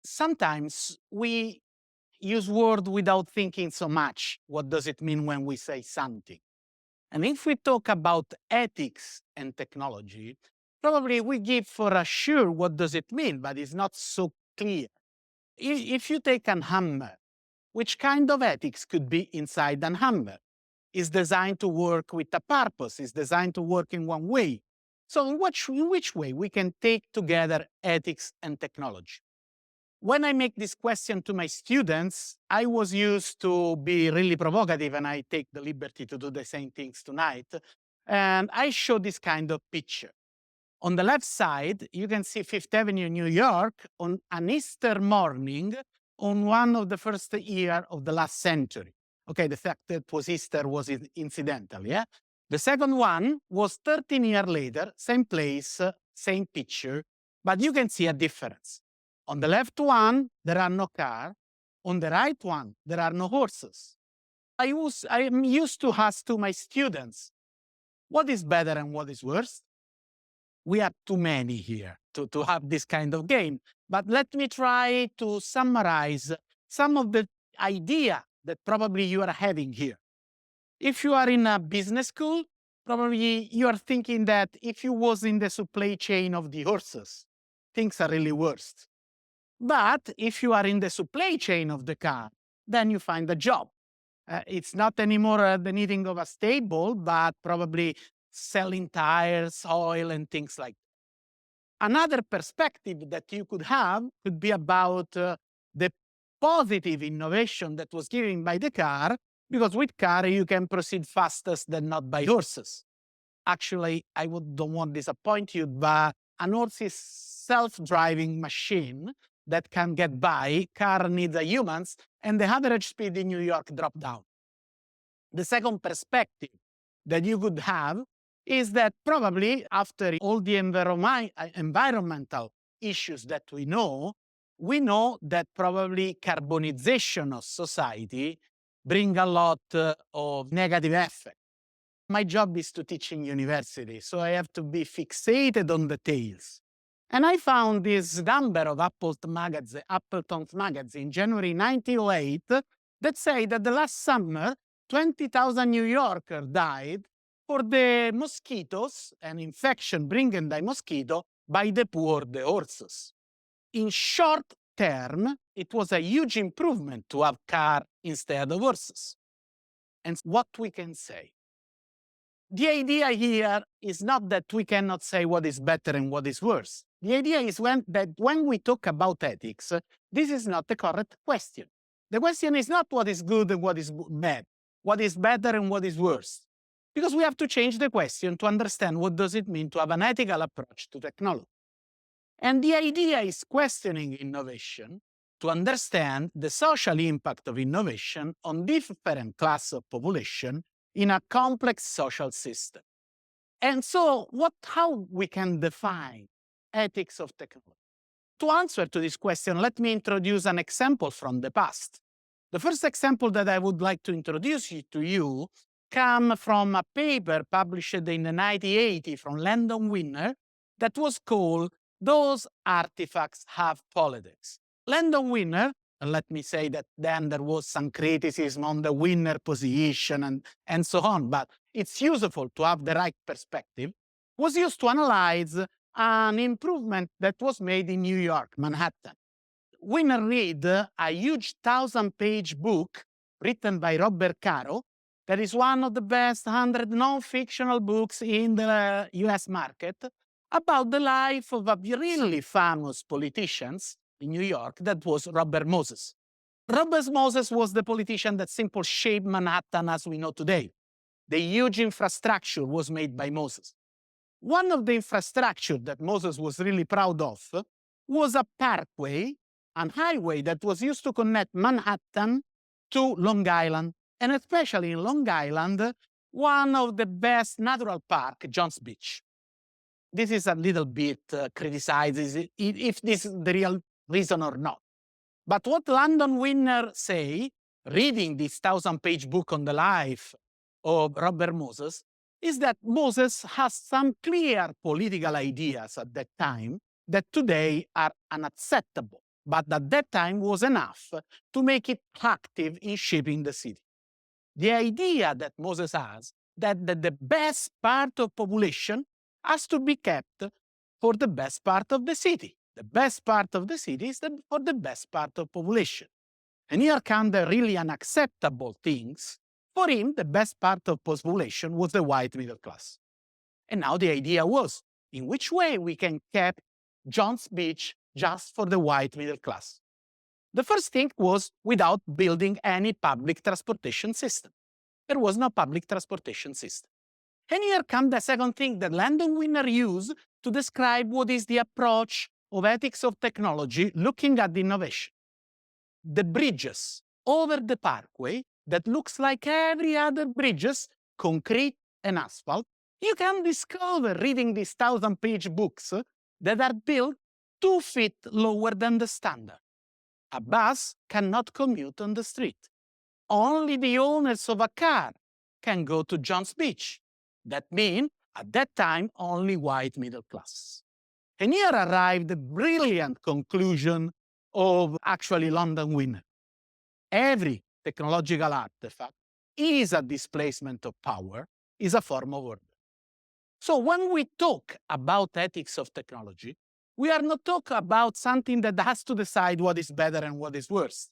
Sometimes we use word without thinking so much. What does it mean when we say something? And if we talk about ethics and technology, probably we give for a sure what does it mean, but it's not so clear. If you take an hammer, which kind of ethics could be inside an hammer? Is designed to work with a purpose, is designed to work in one way. So in which way we can take together ethics and technology? When I make this question to my students, I was used to be really provocative, and I take the liberty to do the same things tonight. And I show this kind of picture. On the left side, you can see Fifth Avenue, New York, on an Easter morning on one of the first year of the last century. Okay, the fact that it was Easter was incidental, yeah? The second one was 13 years later, same place, same picture, but you can see a difference. On the left one, there are no cars. On the right one, there are no horses. I am used to ask to my students, what is better and what is worse? We are too many here to have this kind of game. But let me try to summarize some of the idea that probably you are having here. If you are in a business school, probably you are thinking that if you was in the supply chain of the horses, things are really worse. But if you are in the supply chain of the car, then you find a job. It's not anymore the needing of a stable, but probably selling tires, oil, and things like that. Another perspective that you could have could be about the positive innovation that was given by the car, because with car you can proceed fastest than not by horses. Actually, don't want to disappoint you, but an horse is self-driving machine that can get by. Car needs humans, and the average speed in New York dropped down. The second perspective that you could have is that probably after all the environmental issues that we know that probably carbonization of society bring a lot of negative effect. My job is to teach in university, so I have to be fixated on details. And I found this number of Appleton's magazine, January 1908, that say that the last summer, 20,000 New Yorkers died for the mosquitoes and infection bringing by mosquito by the poor, the horses. In short term, it was a huge improvement to have car instead of horses. And what we can say? The idea here is not that we cannot say what is better and what is worse. The idea is that when we talk about ethics, this is not the correct question. The question is not what is good and what is bad, what is better and what is worse. Because we have to change the question to understand what does it mean to have an ethical approach to technology. And the idea is questioning innovation to understand the social impact of innovation on different classes of population in a complex social system. And so how we can define ethics of technology? To answer to this question, let me introduce an example from the past. The first example that I would like to introduce to you comes from a paper published in the 1980 from Landon Winner that was called "Those Artifacts Have Politics." Landon Winner, and let me say that then there was some criticism on the Winner position and so on, but it's useful to have the right perspective, was used to analyze an improvement that was made in New York, Manhattan. Winner read a huge 1,000-page book written by Robert Caro that is one of the best 100 non-fictional books in the US market about the life of a really famous politician in New York that was Robert Moses. Robert Moses was the politician that simply shaped Manhattan as we know today. The huge infrastructure was made by Moses. One of the infrastructure that Moses was really proud of was a parkway, a highway that was used to connect Manhattan to Long Island, and especially in Long Island, one of the best natural park, Jones Beach. This is a little bit criticizes if this is the real reason or not. But what Landon Winner say, reading this 1,000-page book on the life of Robert Moses, is that Moses has some clear political ideas at that time that today are unacceptable. but at that time was enough to make it active in shaping the city. The idea that Moses has that the best part of population has to be kept for the best part of the city. The best part of the city is for the best part of population. And here come the really unacceptable things. For him, the best part of population was the white middle class. And now the idea was, in which way we can keep John's Beach just for the white middle class? The first thing was without building any public transportation system. There was no public transportation system. And here comes the second thing that Landon Winner used to describe what is the approach of ethics of technology looking at innovation. The bridges over the parkway that looks like every other bridges, concrete and asphalt, you can discover reading these 1,000-page books that are built 2 feet lower than the standard. A bus cannot commute on the street. Only the owners of a car can go to John's Beach. That means, at that time, only white middle class. And here arrived the brilliant conclusion of actually London Winner. Every technological artifact is a displacement of power, is a form of order. So when we talk about ethics of technology, we are not talking about something that has to decide what is better and what is worse.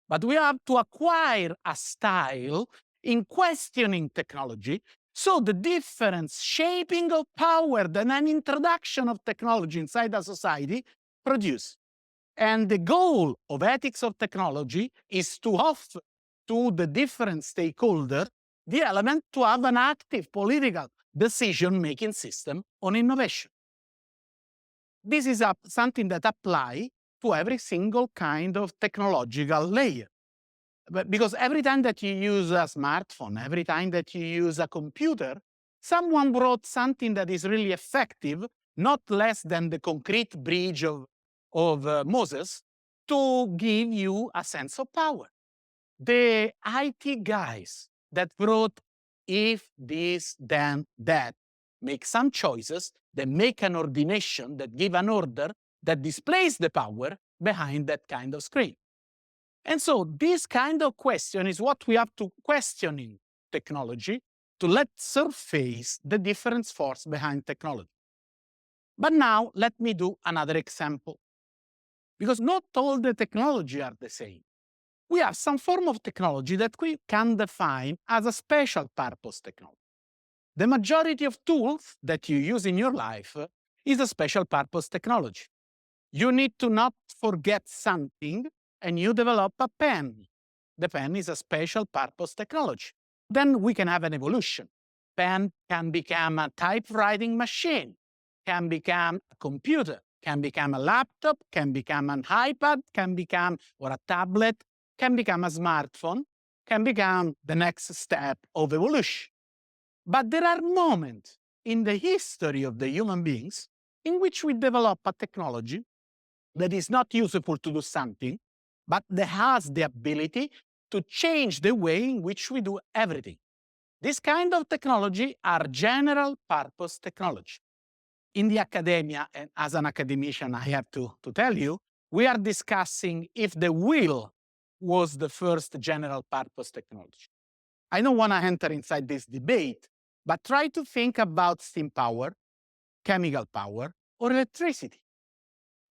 But we have to acquire a style in questioning technology, so the different shaping of power that an introduction of technology inside a society produce. And the goal of ethics of technology is to offer to the different stakeholders the element to have an active political decision-making system on innovation. This is something that applies to every single kind of technological layer. Because every time that you use a smartphone, every time that you use a computer, someone brought something that is really effective, not less than the concrete bridge of Moses, to give you a sense of power. The IT guys that brought if, this, then, that, make some choices, that make an ordination, that give an order, that displays the power behind that kind of screen. And so this kind of question is what we have to question in technology to let surface the different force behind technology. But now let me do another example. Because not all the technology are the same. We have some form of technology that we can define as a special purpose technology. The majority of tools that you use in your life is a special purpose technology. You need to not forget something, and you develop a pen. The pen is a special purpose technology. Then we can have an evolution. Pen can become a typewriting machine, can become a computer, can become a laptop, can become an iPad, can become, or a tablet, can become a smartphone, can become the next step of evolution. But there are moments in the history of the human beings in which we develop a technology that is not useful to do something, but that has the ability to change the way in which we do everything. This kind of technology are general purpose technology. In the academia, and as an academician, I have to tell you, we are discussing if the wheel was the first general purpose technology. I don't want to enter inside this debate, but try to think about steam power, chemical power, or electricity.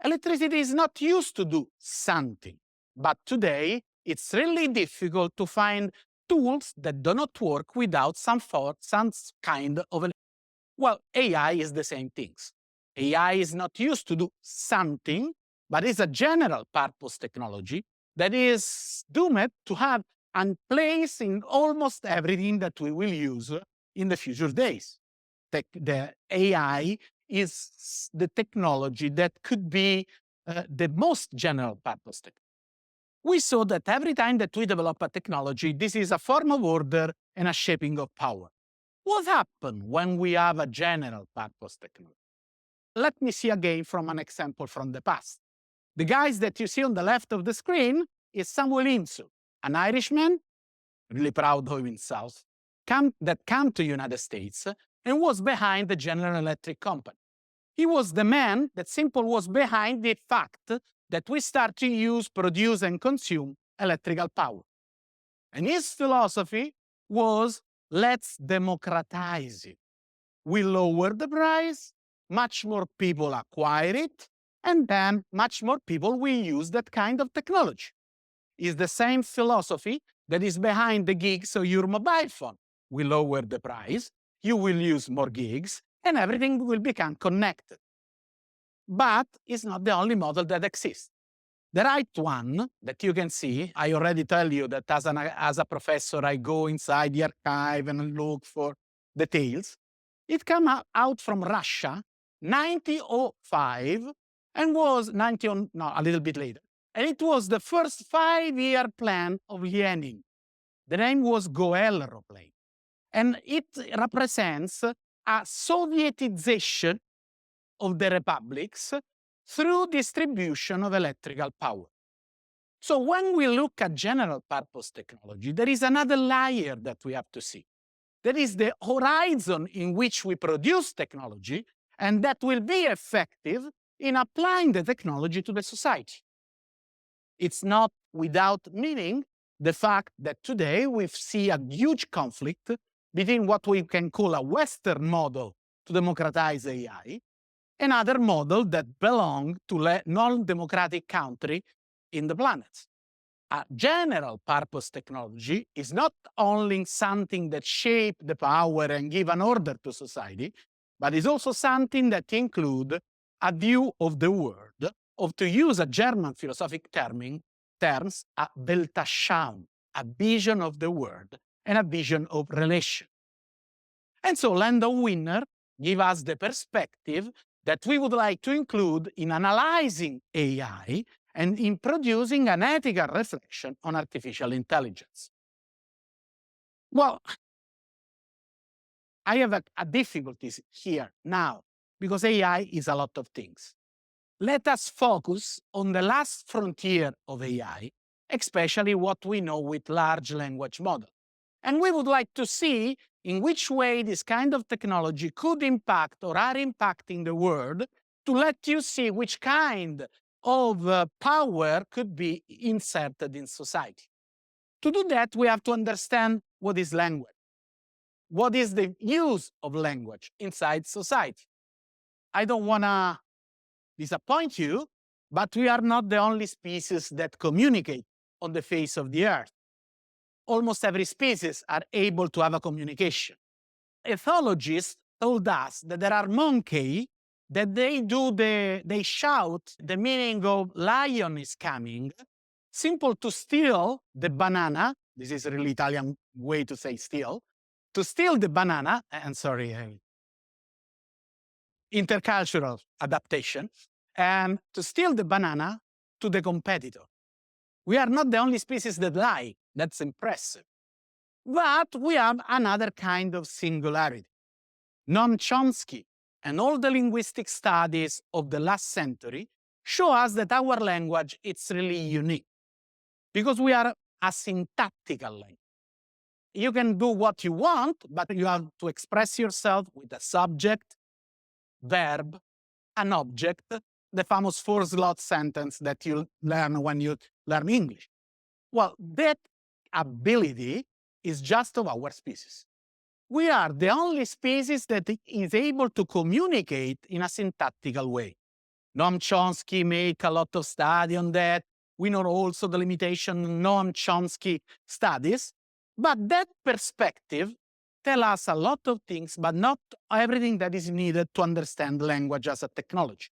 Electricity is not used to do something, but today it's really difficult to find tools that do not work without some kind of electricity. Well, AI is the same things. AI is not used to do something, but is a general purpose technology that is doomed to have a place in almost everything that we will use in the future days. The AI is the technology that could be the most general purpose technology. We saw that every time that we develop a technology, this is a form of order and a shaping of power. What happens when we have a general purpose technology? Let me see again from an example from the past. The guys that you see on the left of the screen is Samuel Insu, an Irishman, really proud of himself, that came to the United States and was behind the General Electric company. He was the man that simply was behind the fact that we start to use, produce, and consume electrical power. And his philosophy was, let's democratize it. We lower the price, much more people acquire it, and then much more people will use that kind of technology. It's the same philosophy that is behind the gigs of your mobile phone. We lower the price, you will use more gigs, and everything will become connected. But it's not the only model that exists. The right one that you can see, I already tell you that as a professor, I go inside the archive and look for details. It came out from Russia, 1905, and was a little bit later. And it was the first 5-year plan of Lenin. The name was Goel plane. And it represents a Sovietization of the republics through distribution of electrical power. So when we look at general purpose technology, there is another layer that we have to see. That is the horizon in which we produce technology, and that will be effective in applying the technology to the society. It's not without meaning the fact that today we see a huge conflict between what we can call a Western model to democratize AI, another model that belongs to a non-democratic country in the planet. A general purpose technology is not only something that shapes the power and gives an order to society, but is also something that includes a view of the world, of, to use a German philosophic terms, a Weltanschauung, a vision of the world and a vision of relation. And so Landau Winner gives us the perspective that we would like to include in analyzing AI and in producing an ethical reflection on artificial intelligence. Well, I have a difficulties here now because AI is a lot of things. Let us focus on the last frontier of AI, especially what we know with large language models. And we would like to see in which way this kind of technology could impact or are impacting the world, to let you see which kind of power could be inserted in society. To do that, we have to understand what is language. What is the use of language inside society? I don't want to disappoint you, but we are not the only species that communicate on the face of the earth. Almost every species are able to have a communication. Ethologists told us that there are monkeys that they shout the meaning of lion is coming, simple to steal the banana. This is a really Italian way to say steal. To steal the banana, and sorry, intercultural adaptation, and to steal the banana to the competitor. We are not the only species that lie. That's impressive. But we have another kind of singularity. Noam Chomsky and all the linguistic studies of the last century show us that our language is really unique because we are a syntactical language. You can do what you want, but you have to express yourself with a subject, verb, an object, the famous 4-slot sentence that you learn when you learn English. Well, that ability is just of our species. We are the only species that is able to communicate in a syntactical way. Noam Chomsky make a lot of study on that. We know also the limitation of Noam Chomsky studies, but that perspective tells us a lot of things, but not everything that is needed to understand language as a technology.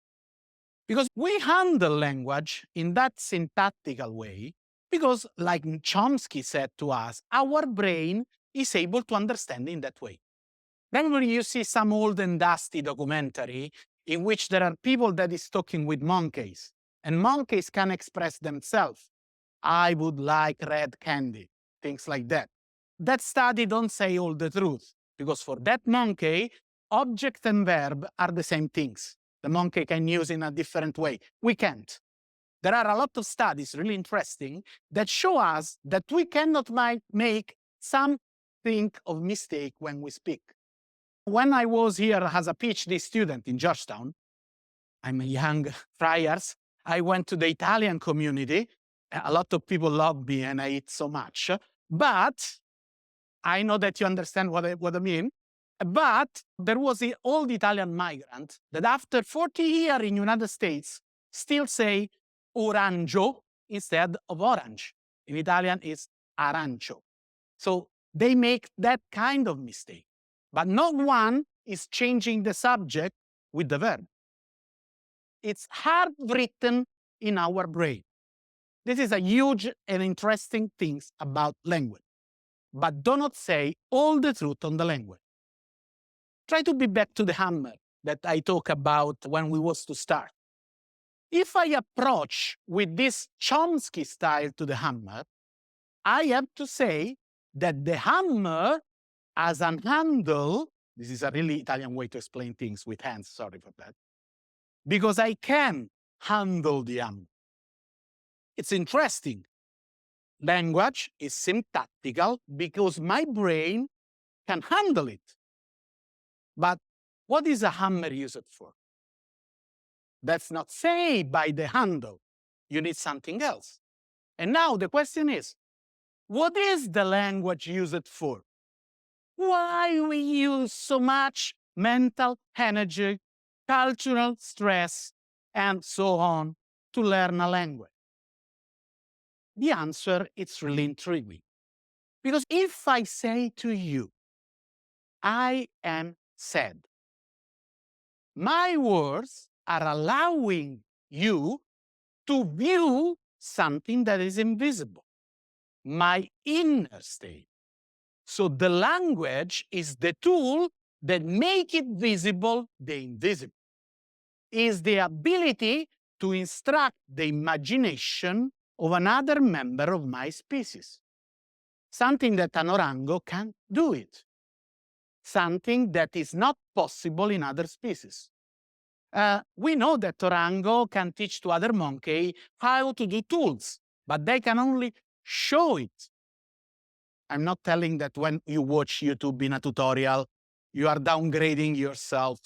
Because we handle language in that syntactical way, because like Chomsky said to us, our brain is able to understand in that way. Then when you see some old and dusty documentary in which there are people that is talking with monkeys, and monkeys can express themselves. I would like red candy, things like that. That study don't say all the truth, because for that monkey, object and verb are the same things. The monkey can use in a different way. We can't. There are a lot of studies, really interesting, that show us that we cannot make something of mistake when we speak. When I was here as a PhD student in Georgetown, I'm a young friars, I went to the Italian community. A lot of people love me and I eat so much. But I know that you understand what I mean. But there was an old Italian migrant that after 40 years in United States still say orango instead of orange. In Italian, it's arancio. So they make that kind of mistake. But not one is changing the subject with the verb. It's hard written in our brain. This is a huge and interesting thing about language. But do not say all the truth on the language. Try to be back to the hammer that I talked about when we was to start. If I approach with this Chomsky style to the hammer, I have to say that the hammer as an handle, this is a really Italian way to explain things with hands, sorry for that, because I can handle the hammer. It's interesting. Language is syntactical because my brain can handle it. But what is a hammer used for? That's not say by the handle. You need something else. And now the question is, what is the language used for? Why we use so much mental energy, cultural stress, and so on to learn a language? The answer is really intriguing. Because if I say to you, I am sad, my words are allowing you to view something that is invisible, my inner state. So the language is the tool that make it visible, the invisible. Is the ability to instruct the imagination of another member of my species. Something that an orango can't do it. Something that is not possible in other species. We know that orango can teach to other monkey how to do tools, but they can only show it. I'm not telling that when you watch YouTube in a tutorial, you are downgrading yourself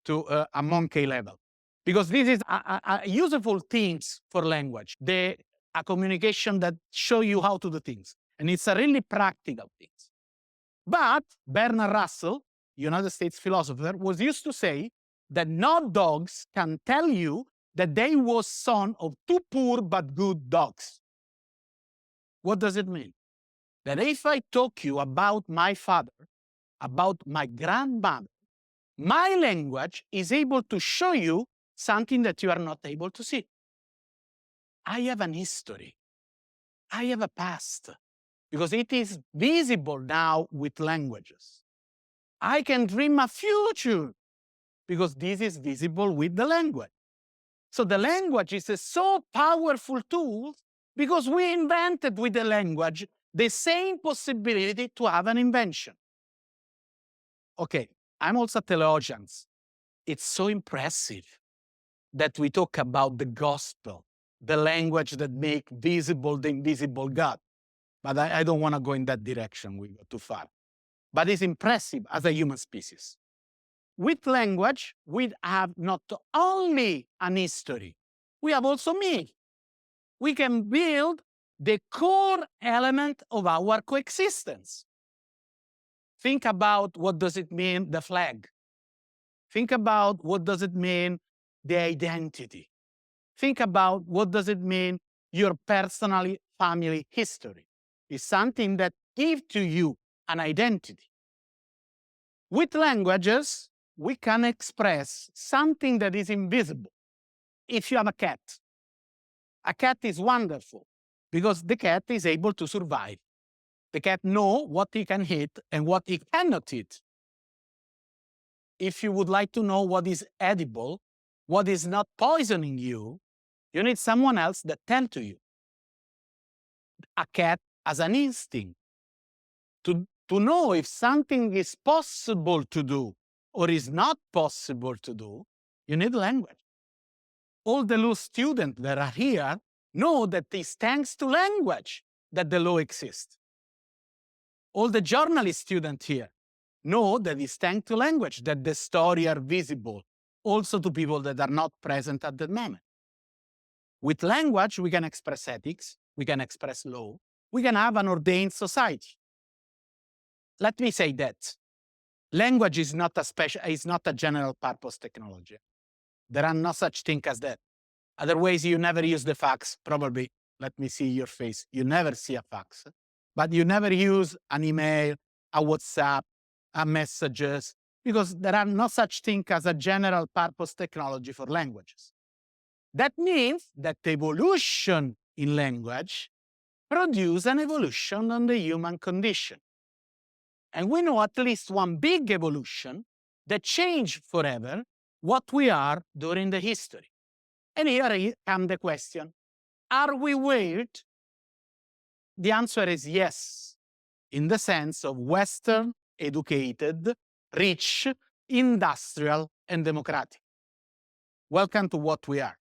to a monkey level. Because this is a useful things for language, a communication that show you how to do things. And it's a really practical thing. But Bernard Russell, United States philosopher, was used to say that no dogs can tell you that they was son of two poor but good dogs. What does it mean? That if I talk you about my father, about my grandmother, my language is able to show you something that you are not able to see. I have an history. I have a past, because it is visible now with languages. I can dream a future because this is visible with the language. So the language is a so powerful tool because we invented with the language the same possibility to have an invention. Okay, I'm also a theologian. It's so impressive that we talk about the gospel, the language that make visible the invisible God. But I don't want to go in that direction. We go too far. But it's impressive as a human species. With language, we have not only an history, we have also me. We can build the core element of our coexistence. Think about what does it mean, the flag. Think about what does it mean, the identity. Think about what does it mean, your personal family history. It's something that gives to you an identity. With languages, we can express something that is invisible. If you have a cat is wonderful because the cat is able to survive. The cat knows what he can eat and what he cannot eat. If you would like to know what is edible, what is not poisoning you, you need someone else that tells to you. A cat has an instinct to know if something is possible to do or is not possible to do. You need language. All the law students that are here know that it's thanks to language that the law exists. All the journalist students here know that it's thanks to language that the stories are visible, also to people that are not present at the moment. With language, we can express ethics, we can express law, we can have an ordained society. Let me say that language is not a general purpose technology. There are no such thing as that. Otherwise, you never use the fax. Probably, let me see your face. You never see a fax, but you never use an email, a WhatsApp, a messages, because there are no such thing as a general purpose technology for languages. That means that evolution in language produce an evolution on the human condition. And we know at least one big evolution that changed forever what we are during the history. And here comes the question, are we weird? The answer is yes, in the sense of Western, educated, rich, industrial, and democratic. Welcome to what we are.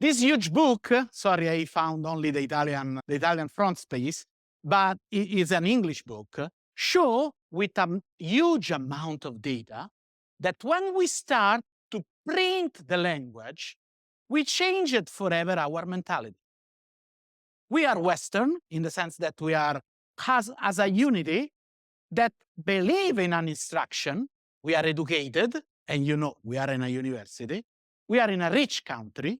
This huge book, sorry, I found only the Italian front space, but it is an English book, show with a huge amount of data that when we start to print the language, we changed forever our mentality. We are Western in the sense that we are as a unity that believe in an instruction. We are educated, and we are in a university. We are in a rich country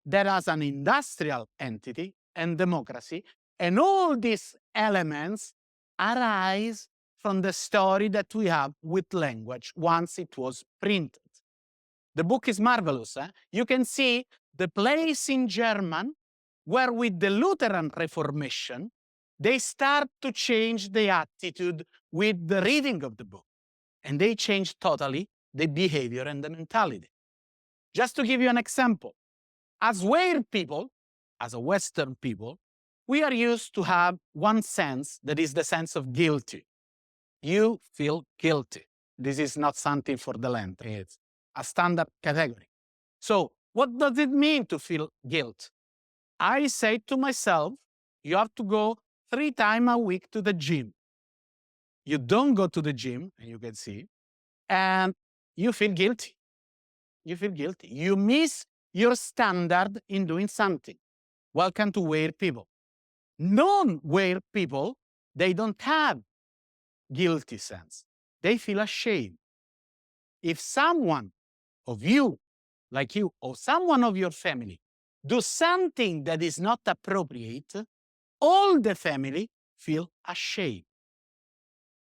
that has an industrial entity and democracy, and all these elements arise from the story that we have with language once it was printed. The book is marvelous. You can see the place in German where with the Lutheran Reformation, they start to change the attitude with the reading of the book. And they change totally the behavior and the mentality. Just to give you an example, as weird people, as a Western people, we are used to have one sense that is the sense of guilty. You feel guilty. This is not something for the land. It's a standard category. So what does it mean to feel guilt? I say to myself, you have to go 3 times a week to the gym. You don't go to the gym, and you can see, and you feel guilty. You feel guilty. You miss your standard in doing something. Welcome to weird people. Non-weird people, they don't have guilty sense. They feel ashamed. If someone of you, like you, or someone of your family, do something that is not appropriate, all the family feel ashamed.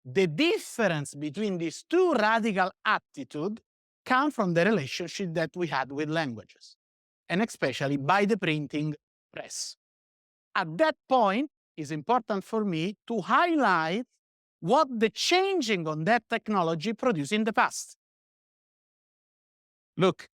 The difference between these two radical attitudes comes from the relationship that we had with languages, and especially by the printing press. At that point, it's important for me to highlight what the changing on that technology produced in the past. Look,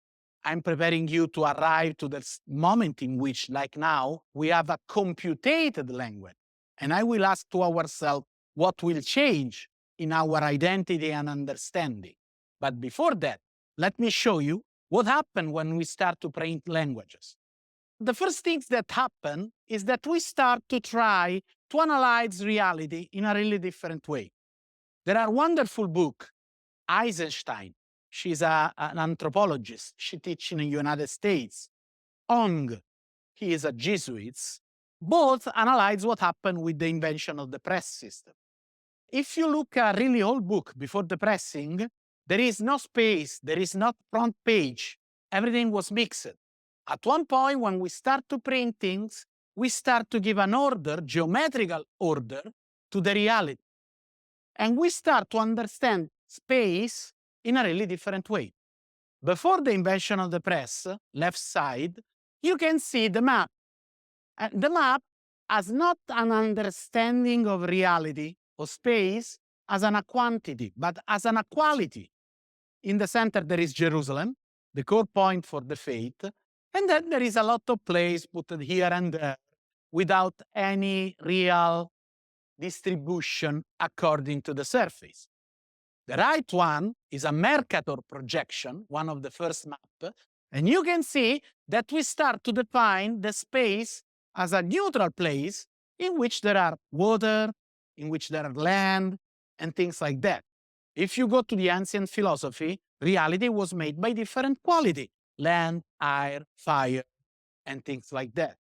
I'm preparing you to arrive to the moment in which, like now, we have a computed language. And I will ask to ourselves what will change in our identity and understanding. But before that, let me show you what happened when we start to print languages. The first things that happen is that we start to try to analyze reality in a really different way. There are wonderful books. Eisenstein, she's an anthropologist. She teaches in the United States. Ong, he is a Jesuit. Both analyze what happened with the invention of the press system. If you look at a really old book before the pressing, there is no space, there is no front page. Everything was mixed. At one point, when we start to print things, we start to give an order, geometrical order, to the reality. And we start to understand space in a really different way. Before the invention of the press, left side, you can see the map. And the map has not an understanding of reality or space as a quantity, but as a quality. In the center, there is Jerusalem, the core point for the faith. And then there is a lot of place put here and there without any real distribution according to the surface. The right one is a Mercator projection, one of the first maps, and you can see that we start to define the space as a neutral place in which there are water, in which there are land, and things like that. If you go to the ancient philosophy, reality was made by different quality: land, air, fire, and things like that.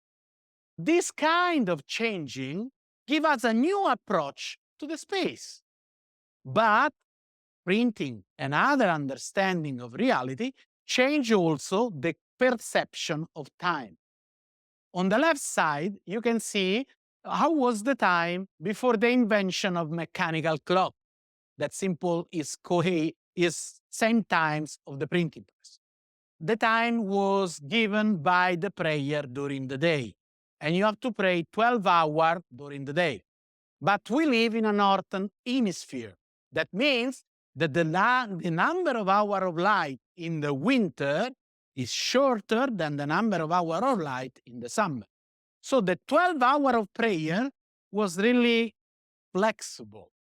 This kind of changing give us a new approach to the space. But printing and other understanding of reality change also the perception of time. On the left side, you can see how was the time before the invention of mechanical clock. That simple is same times of the printing press. The time was given by the prayer during the day, and you have to pray 12 hours during the day. But we live in a northern hemisphere. That means that the number of hours of light in the winter is shorter than the number of hours of light in the summer. So the 12 hours of prayer was really flexible.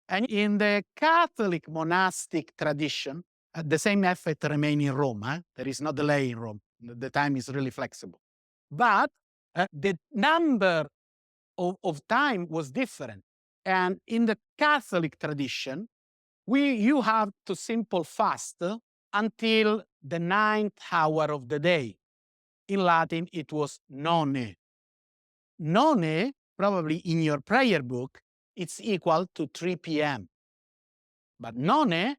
And in the Catholic monastic tradition, the same effect remains in Rome. There is no delay in Rome. The time is really flexible. But the number of time was different. And in the Catholic tradition, you have to simple fast until the 9th hour of the day. In Latin, it was none. None, probably in your prayer book, it's equal to 3 p.m. But none,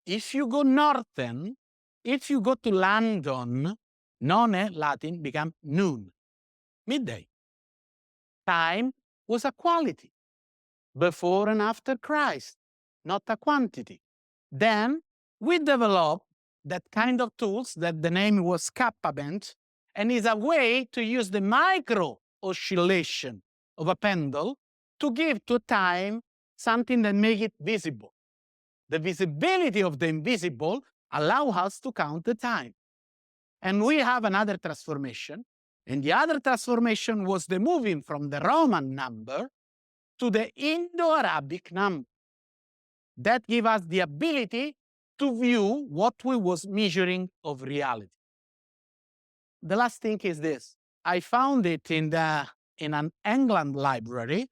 if you go northern, if you go to London, none, Latin, become noon, midday. Time was a quality, before and after Christ, not a quantity. Then we developed that kind of tools that the name was Kappa-band, and is a way to use the micro oscillation of a pendule to give to time something that make it visible. The visibility of the invisible allow us to count the time. And we have another transformation, and the other transformation was the moving from the Roman number to the Indo-Arabic number. That give us the ability to view what we was measuring of reality. The last thing is this. I found it in an England library,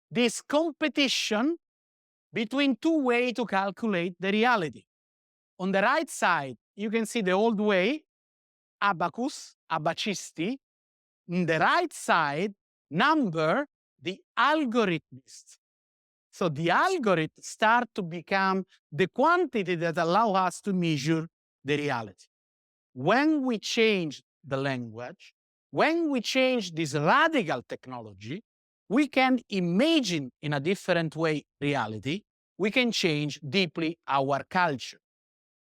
this competition between two ways to calculate the reality. On the right side, you can see the old way, abacus, abacisti. In the right side, number, the algorithmists. So the algorithm start to become the quantity that allow us to measure the reality. When we change the language, when we change this radical technology, we can imagine in a different way reality. We can change deeply our culture.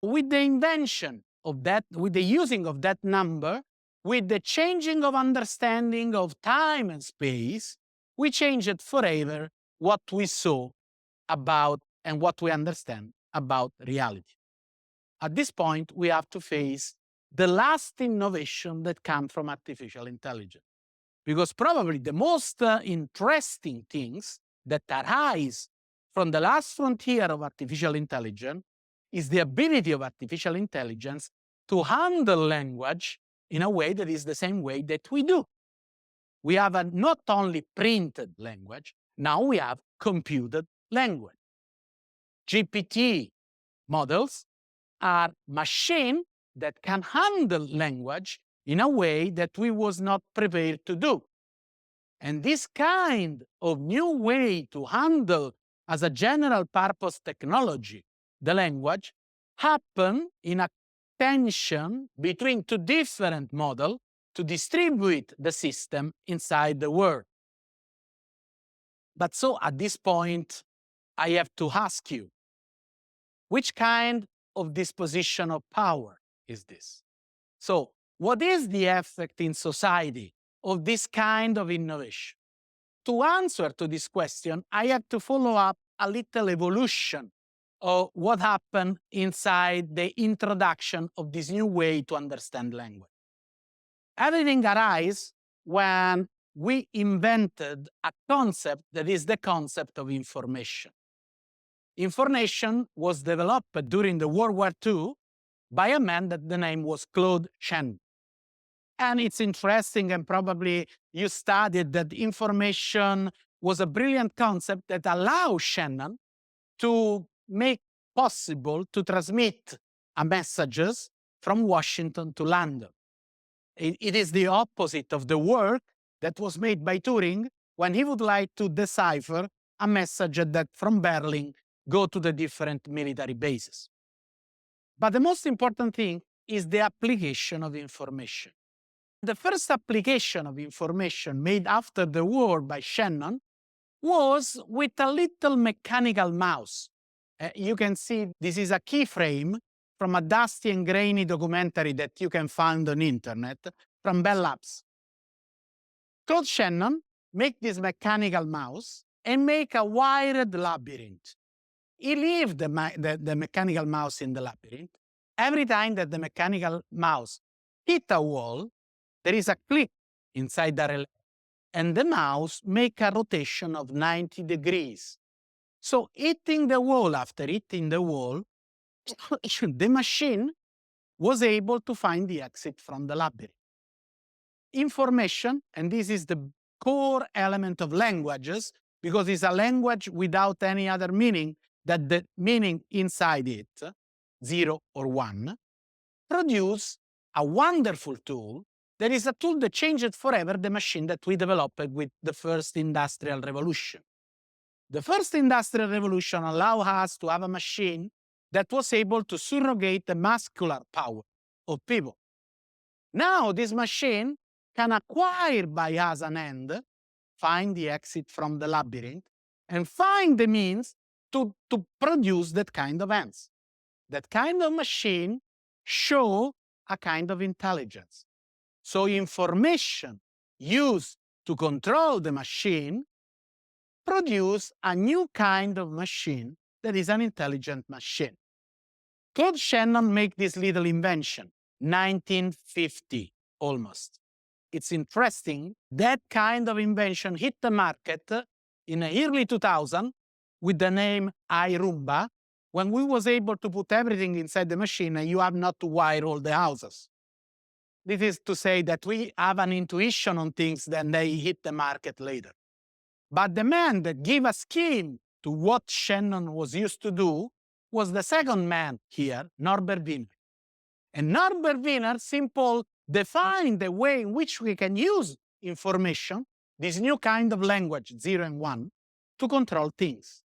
With the invention of that, with the using of that number, with the changing of understanding of time and space, we changed forever what we saw about and what we understand about reality. At this point, we have to face the last innovation that comes from artificial intelligence. Because probably the most interesting things that arise from the last frontier of artificial intelligence is the ability of artificial intelligence to handle language in a way that is the same way that we do. We have a not only printed language, now we have computed language. GPT models are machines that can handle language in a way that we was not prepared to do. And this kind of new way to handle as a general purpose technology, the language, happen in a tension between two different models to distribute the system inside the world. But so at this point, I have to ask you, which kind of disposition of power is this? So what is the effect in society of this kind of innovation? To answer to this question, I have to follow up a little evolution of what happened inside the introduction of this new way to understand language. Everything arises when we invented a concept that is the concept of information. Information was developed during the World War II by a man that the name was Claude Shannon. And it's interesting, and probably you studied that information was a brilliant concept that allowed Shannon to make possible to transmit messages from Washington to London. It is the opposite of the work that was made by Turing when he would like to decipher a message that from Berlin go to the different military bases. But the most important thing is the application of information. The first application of information made after the war by Shannon was with a little mechanical mouse. You can see this is a keyframe from a dusty and grainy documentary that you can find on internet from Bell Labs. Claude Shannon make this mechanical mouse and make a wired labyrinth. He leave the mechanical mouse in the labyrinth. Every time that the mechanical mouse hit a wall, there is a click inside the relay, and the mouse make a rotation of 90 degrees. So hitting the wall after hitting the wall, the machine was able to find the exit from the labyrinth. Information, and this is the core element of languages, because it's a language without any other meaning, that the meaning inside it, 0 or 1, produce a wonderful tool that is a tool that changed forever the machine that we developed with the first industrial revolution. The first industrial revolution allowed us to have a machine that was able to surrogate the muscular power of people. Now this machine can acquire by us an end, find the exit from the labyrinth, and find the means to produce that kind of ends. That kind of machine show a kind of intelligence. So information used to control the machine produce a new kind of machine that is an intelligent machine. Claude Shannon make this little invention, 1950 almost. It's interesting, that kind of invention hit the market in the early 2000 with the name iRoomba, when we was able to put everything inside the machine and you have not to wire all the houses. This is to say that we have an intuition on things, then they hit the market later. But the man that gave a scheme to what Shannon was used to do was the second man here, Norbert Wiener. And Norbert Wiener simply defined the way in which we can use information, this new kind of language, 0 and 1, to control things.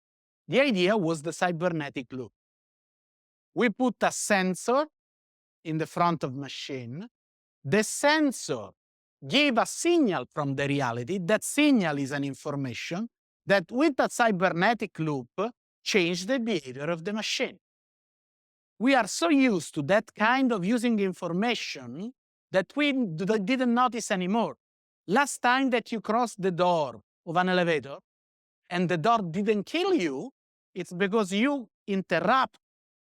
The idea was the cybernetic loop. We put a sensor in the front of machine. The sensor gave a signal from the reality. That signal is an information that with a cybernetic loop changed the behavior of the machine. We are so used to that kind of using information that we didn't notice anymore. Last time that you crossed the door of an elevator and the door didn't kill you, it's because you interrupt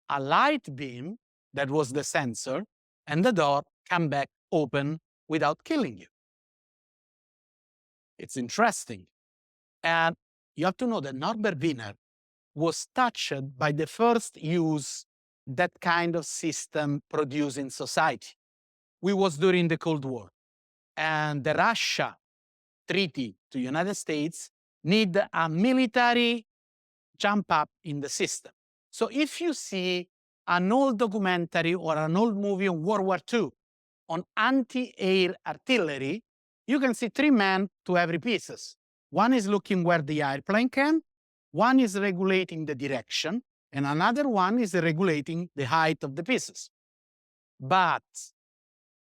a light beam that was the sensor, and the door came back open without killing you. It's interesting. And you have to know that Norbert Wiener was touched by the first use that kind of system produced in society. We was during the Cold War, and the Russia treaty to United States need a military jump up in the system. So if you see an old documentary or an old movie on World War II on anti-air artillery, you can see 3 men to every pieces. One is looking where the airplane came, one is regulating the direction, and another one is regulating the height of the pieces. But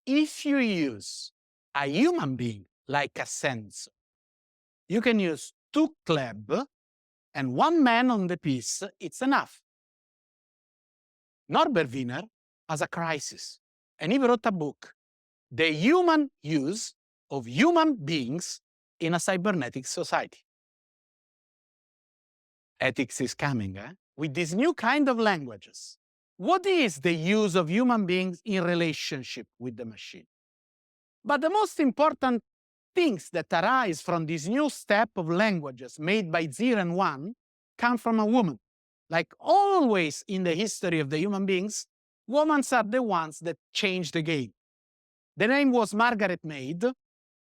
if you use a human being like a sensor, you can use 2 clubs and 1 man on the piece, it's enough. Norbert Wiener has a crisis, and he wrote a book, The Human Use of Human Beings in a Cybernetic Society. Ethics is coming, with these new kind of languages. What is the use of human beings in relationship with the machine? But the most important things that arise from this new step of languages made by 0 and 1 come from a woman. Like always in the history of the human beings, women are the ones that change the game. The name was Margaret Mead,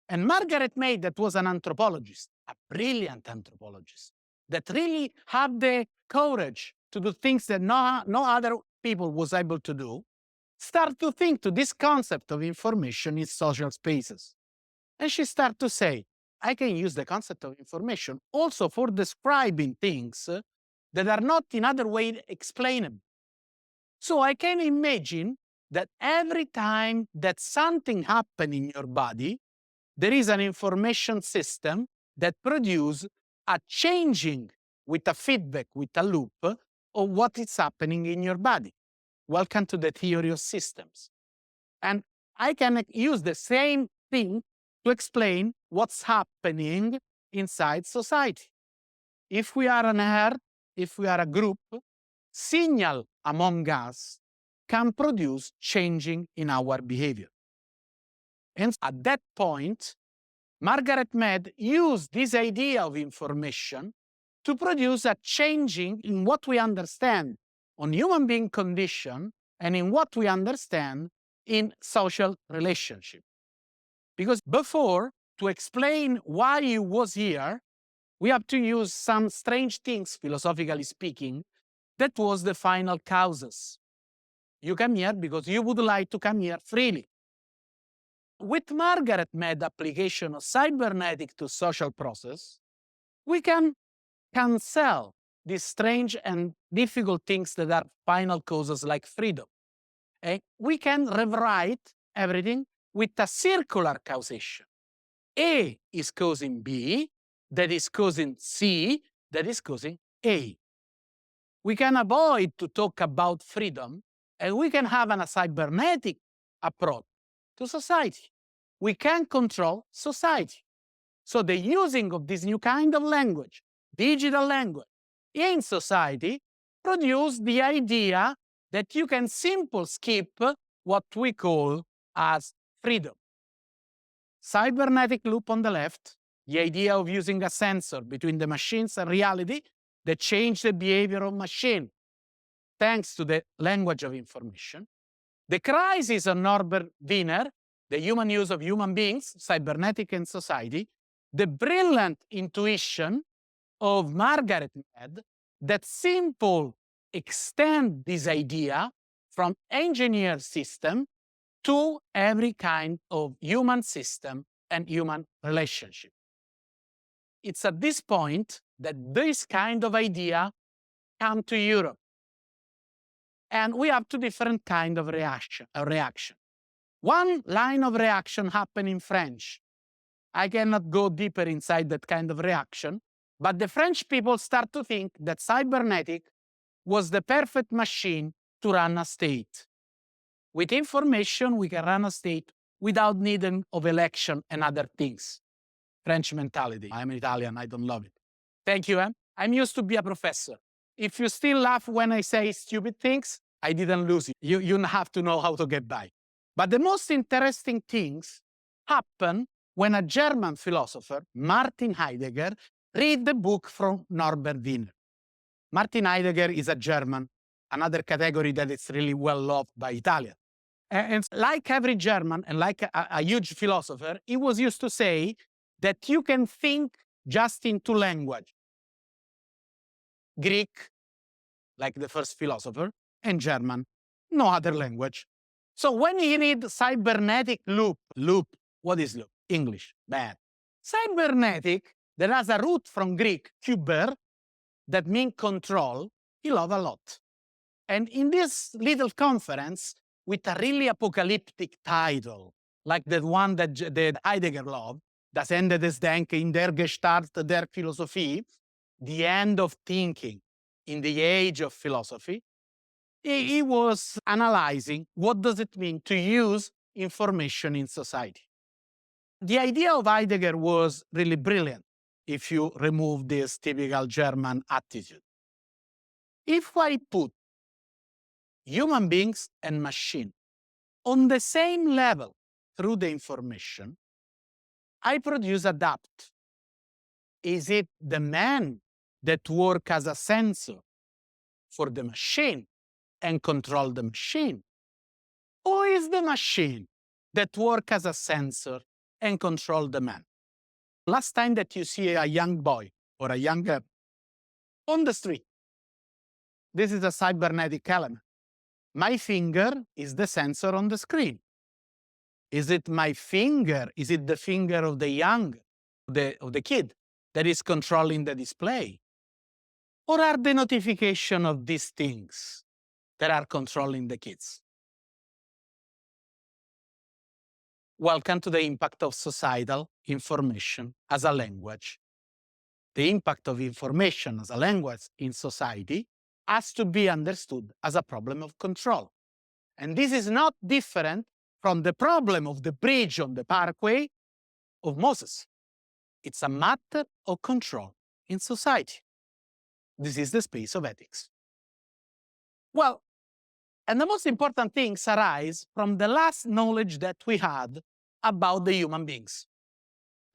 and Margaret Mead, that was an anthropologist, a brilliant anthropologist, that really had the courage to do things that no other people was able to do, start to think to this concept of information in social spaces. And she started to say, I can use the concept of information also for describing things that are not in other way explainable. So I can imagine that every time that something happens in your body, there is an information system that produces a changing with a feedback, with a loop of what is happening in your body. Welcome to the theory of systems. And I can use the same thing to explain what's happening inside society. If we are an herd, if we are a group, signal among us can produce changing in our behavior. And at that point, Margaret Mead used this idea of information to produce a changing in what we understand on human being condition and in what we understand in social relationship. Because before, to explain why he was here, we have to use some strange things, philosophically speaking, that was the final causes. You come here because you would like to come here freely. With Margaret Mead application of cybernetic to social process, we can cancel these strange and difficult things that are final causes like freedom. We can rewrite everything with a circular causation. A is causing B, that is causing C, that is causing A. We can avoid to talk about freedom, and we can have a cybernetic approach to society. We can control society. So the using of this new kind of language, digital language, in society produce the idea that you can simply skip what we call as freedom. Cybernetic loop on the left, the idea of using a sensor between the machines and reality that change the behavior of machine thanks to the language of information. The crisis of Norbert Wiener, the human use of human beings, cybernetic and society, the brilliant intuition of Margaret Mead that simple extend this idea from engineered system to every kind of human system and human relationship. It's at this point that this kind of idea come to Europe. And we have two different kinds of reaction. One line of reaction happened in French. I cannot go deeper inside that kind of reaction, but the French people start to think that cybernetic was the perfect machine to run a state. With information, we can run a state without needing of election and other things. French mentality. I'm Italian, I don't love it. Thank you, I'm used to be a professor. If you still laugh when I say stupid things, I didn't lose it. You have to know how to get by. But the most interesting things happen when a German philosopher, Martin Heidegger, read the book from Norbert Wiener. Martin Heidegger is a German, another category that is really well loved by Italians. And like every German and like a huge philosopher, he was used to say that you can think just in two languages. Greek, like the first philosopher, and German, no other language. So when he read cybernetic loop, what is loop? English, bad. Cybernetic, that has a root from Greek, kuber, that means control, he love a lot. And in this little conference, with a really apocalyptic title, like the one that Heidegger loved, Das Ende des Denken in der Gestalt der Philosophie, the end of thinking in the age of philosophy, he was analyzing what does it mean to use information in society. The idea of Heidegger was really brilliant if you remove this typical German attitude. If I put human beings and machine on the same level through the information, I produce adapt. Is it the man that works as a sensor for the machine and control the machine? Or is the machine that works as a sensor and control the man? Last time that you see a young boy or a young girl on the street, this is a cybernetic element. My finger is the sensor on the screen. Is it my finger? Is it the finger of the kid that is controlling the display? Or are the notification of these things that are controlling the kids? Welcome to the impact of societal information as a language. The impact of information as a language in society has to be understood as a problem of control. And this is not different from the problem of the bridge on the parkway of Moses. It's a matter of control in society. This is the space of ethics. Well, and the most important things arise from the last knowledge that we had about the human beings.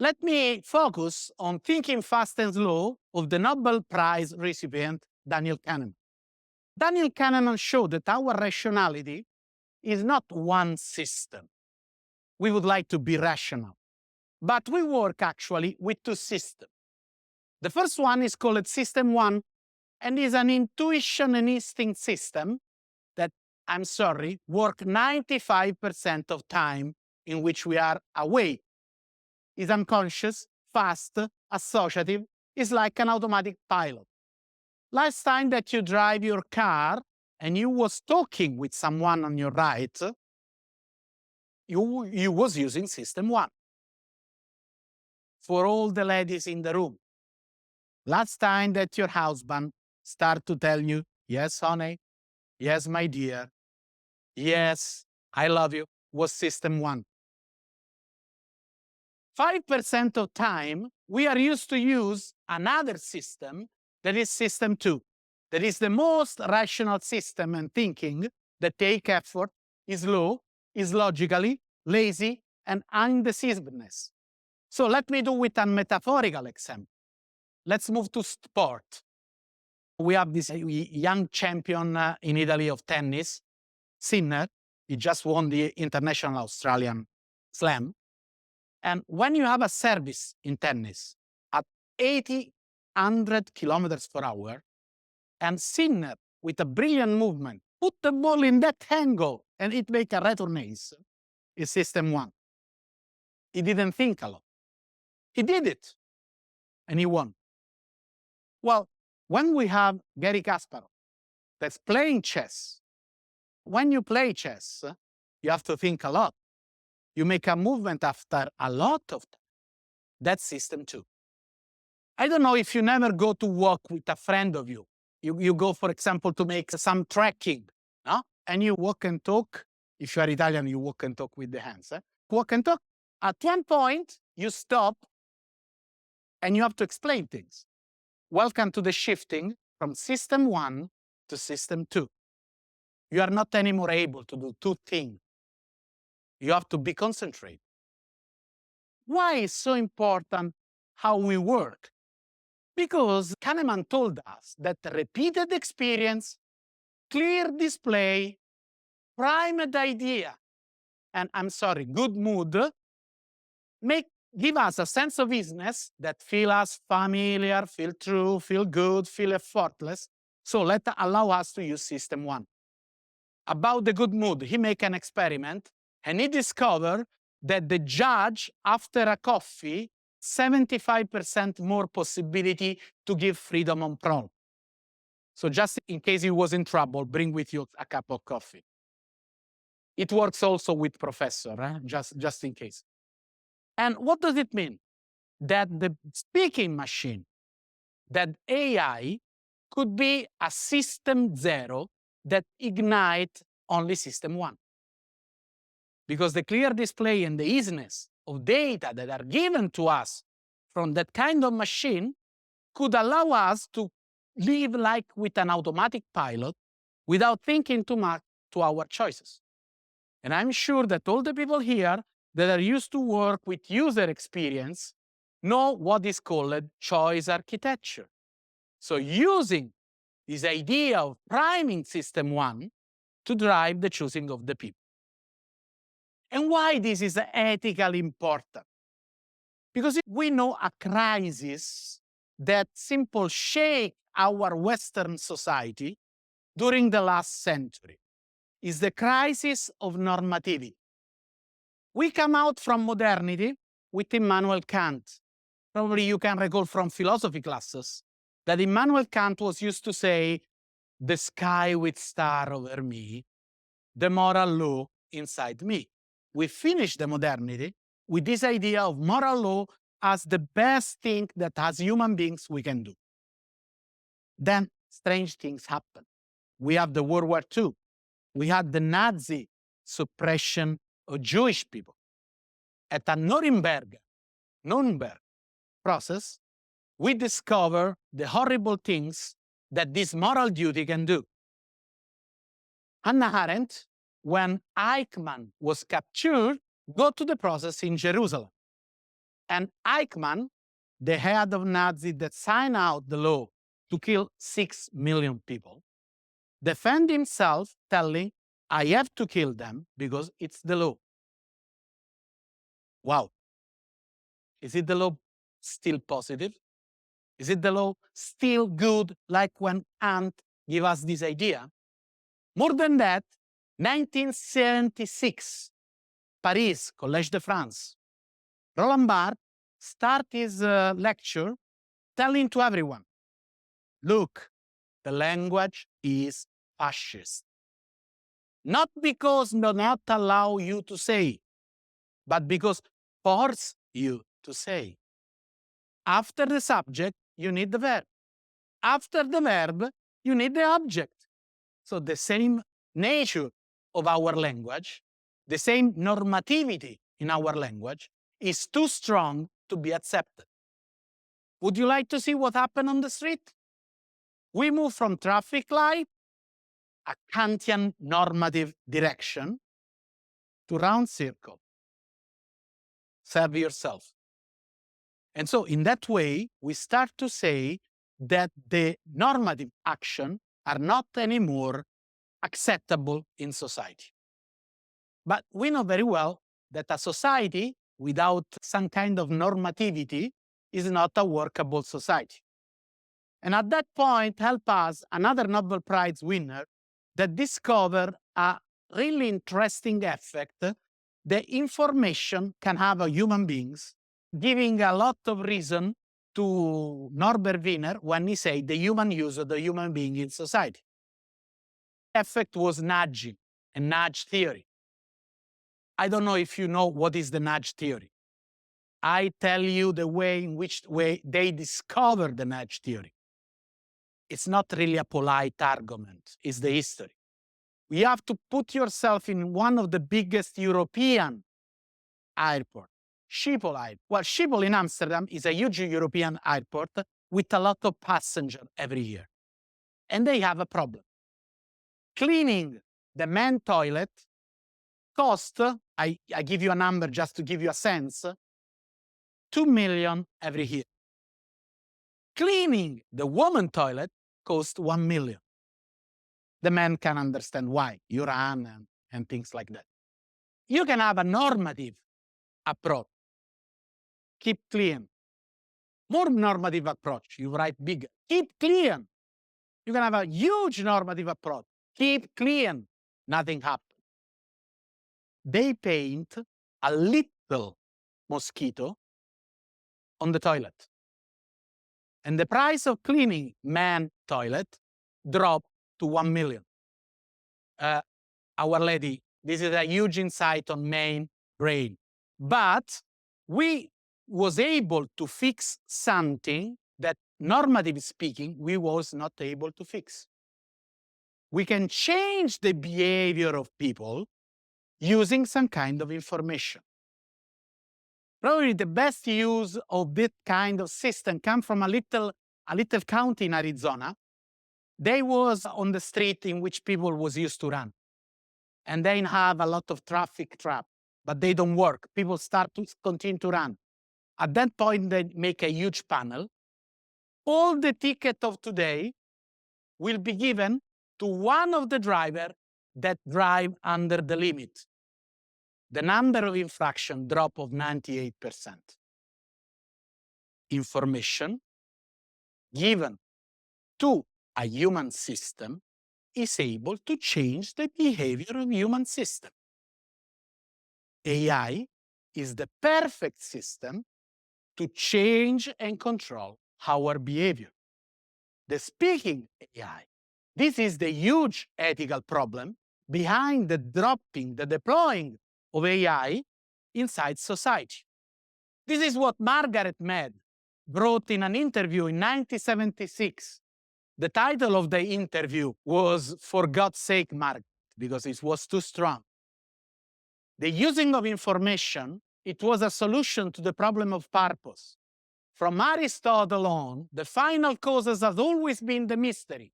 Let me focus on Thinking Fast and Slow of the Nobel Prize recipient Daniel Kahneman. Daniel Kahneman showed that our rationality is not one system. We would like to be rational, but we work actually with two systems. The first one is called System 1 and is an intuition and instinct system that, I'm sorry, work 95% of time in which we are awake. Is unconscious, fast, associative, is like an automatic pilot. Last time that you drive your car and you was talking with someone on your right, you was using System 1. For all the ladies in the room, last time that your husband start to tell you, yes, honey, yes, my dear, yes, I love you, was System 1. 5% of time, we are used to use another system that is System 2. That is the most rational system and thinking that take effort, is low, is logically, lazy, and indecisiveness. So let me do with a metaphorical example. Let's move to sport. We have this young champion in Italy of tennis, Sinner. He just won the International Australian Slam. And when you have a service in tennis at 80, 100 kilometers per hour, and Sinner, with a brilliant movement, put the ball in that angle and it make a return ace, is System 1. He didn't think a lot. He did it, and he won. Well, when we have Gary Kasparov that's playing chess, when you play chess, you have to think a lot. You make a movement after a lot of time. That's System 2. I don't know if you never go to walk with a friend of you. You go, for example, to make some trekking, no? And you walk and talk. If you are Italian, you walk and talk with the hands. Walk and talk. At one point, you stop and you have to explain things. Welcome to the shifting from System 1 to System 2. You are not anymore able to do two things. You have to be concentrated. Why is so important how we work? Because Kahneman told us that repeated experience, clear display, primed idea, and good mood, give us a sense of easiness that feel us familiar, feel true, feel good, feel effortless. So allow us to use System 1. About the good mood, he make an experiment and he discovered that the judge, after a coffee, 75% more possibility to give freedom on parole. So just in case you was in trouble, bring with you a cup of coffee. It works also with professor, just in case. And what does it mean? That the speaking machine, that AI could be a System 0 that ignite only System 1. Because the clear display and the easiness of data that are given to us from that kind of machine could allow us to live like with an automatic pilot without thinking too much to our choices. And I'm sure that all the people here that are used to work with user experience know what is called choice architecture. So using this idea of priming System 1 to drive the choosing of the people. And why this is ethically important? Because we know a crisis that simply shaped our Western society during the last century. is the crisis of normativity. We come out from modernity with Immanuel Kant. Probably you can recall from philosophy classes that Immanuel Kant was used to say, the sky with star over me, the moral law inside me. We finished the modernity with this idea of moral law as the best thing that as human beings we can do. Then strange things happen. We have the World War II. We had the Nazi suppression of Jewish people. At a Nuremberg process, we discover the horrible things that this moral duty can do. Hannah Arendt, when Eichmann was captured, go to the process in Jerusalem. And Eichmann, the head of Nazi that signed out the law to kill 6 million people, defend himself telling, I have to kill them because it's the law. Wow. Is it the law still positive? Is it the law still good, like when Kant gave us this idea? More than that, 1976, Paris, Collège de France. Roland Barthes started his lecture telling to everyone, look, the language is fascist. Not because not allow you to say, but because force you to say. After the subject, you need the verb. After the verb, you need the object. So the same nature of our language, the same normativity in our language is too strong to be accepted. Would you like to see what happened on the street? We move from traffic light, a Kantian normative direction, to round circle. Serve yourself. And so in that way, we start to say that the normative action are not anymore acceptable in society. But we know very well that a society without some kind of normativity is not a workable society. And at that point, help us, another Nobel Prize winner, that discovered a really interesting effect the information can have on human beings, giving a lot of reason to Norbert Wiener when he said the human use of the human being in society. Effect was nudging, a nudge theory. I don't know if you know what is the nudge theory. I tell you the way in which they discovered the nudge theory. It's not really a polite argument, it's the history. You have to put yourself in one of the biggest European airports, Schiphol Airport. Well, Schiphol in Amsterdam is a huge European airport with a lot of passengers every year. And they have a problem. Cleaning the main toilet cost, I give you a number just to give you a sense, 2 million every year. Cleaning the woman toilet costs 1 million. The man can understand why, urine and things like that. You can have a normative approach. Keep clean. More normative approach, you write bigger. Keep clean. You can have a huge normative approach. Keep clean. Nothing happens. They paint a little mosquito on the toilet. And the price of cleaning man toilet dropped to 1 million. Our Lady, this is a huge insight on main brain. But we was able to fix something that, normatively speaking, we was not able to fix. We can change the behavior of people using some kind of information. Probably the best use of this kind of system come from a little county in Arizona. They was on the street in which people was used to run. And they have a lot of traffic trap, but they don't work. People start to continue to run. At that point, they make a huge panel. All the ticket of today will be given to one of the drivers that drive under the limit. The number of infraction drop of 98%. Information given to a human system is able to change the behavior of human system. AI is the perfect system to change and control our behavior. The speaking AI. This is the huge ethical problem behind the deploying of AI inside society. This is what Margaret Mead wrote in an interview in 1976. The title of the interview was "For God's Sake, Margaret," because it was too strong. The using of information, it was a solution to the problem of purpose. From Aristotle on, the final causes has always been the mystery.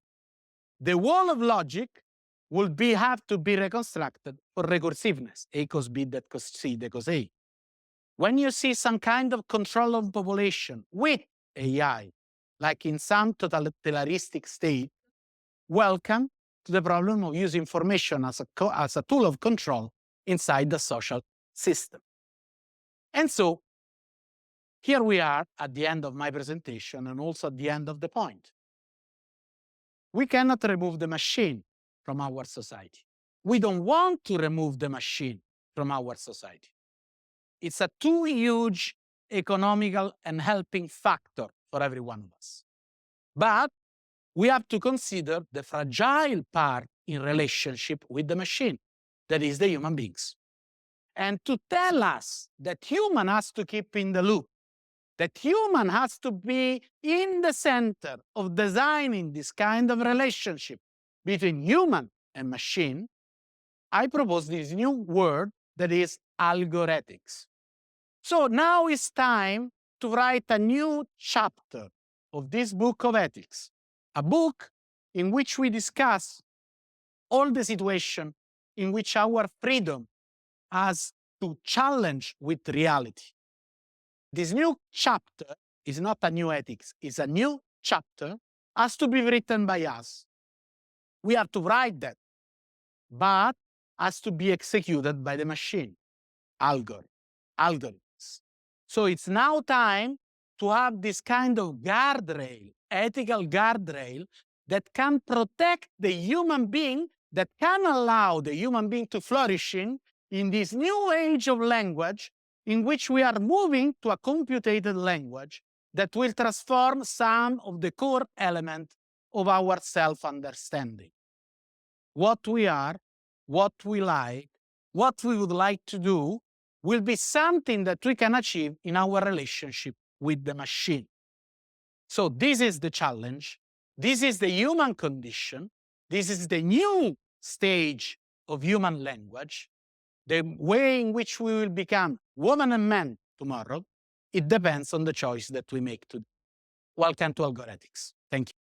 The wall of logic will have to be reconstructed for recursiveness. A cos B, that cos C, that cos A. When you see some kind of control of population with AI, like in some totalitarianistic state, welcome to the problem of using information as a tool of control inside the social system. And so here we are at the end of my presentation and also at the end of the point. We cannot remove the machine from our society. We don't want to remove the machine from our society. It's a too huge economical and helping factor for every one of us. But we have to consider the fragile part in relationship with the machine, that is the human beings. And to tell us that human has to keep in the loop, that human has to be in the center of designing this kind of relationship between human and machine, I propose this new word that is algoretics. So now it's time to write a new chapter of this book of ethics, a book in which we discuss all the situation in which our freedom has to challenge with reality. This new chapter is not a new ethics, it's a new chapter, has to be written by us. We have to write that, but has to be executed by the machine, algorithms. So it's now time to have this kind of guardrail, ethical guardrail, that can protect the human being, that can allow the human being to flourish in this new age of language, in which we are moving to a computed language that will transform some of the core elements of our self-understanding. What we are, what we like, what we would like to do will be something that we can achieve in our relationship with the machine. So this is the challenge. This is the human condition. This is the new stage of human language. The way in which we will become woman and man tomorrow, it depends on the choice that we make today. Welcome to Algorethics. Thank you.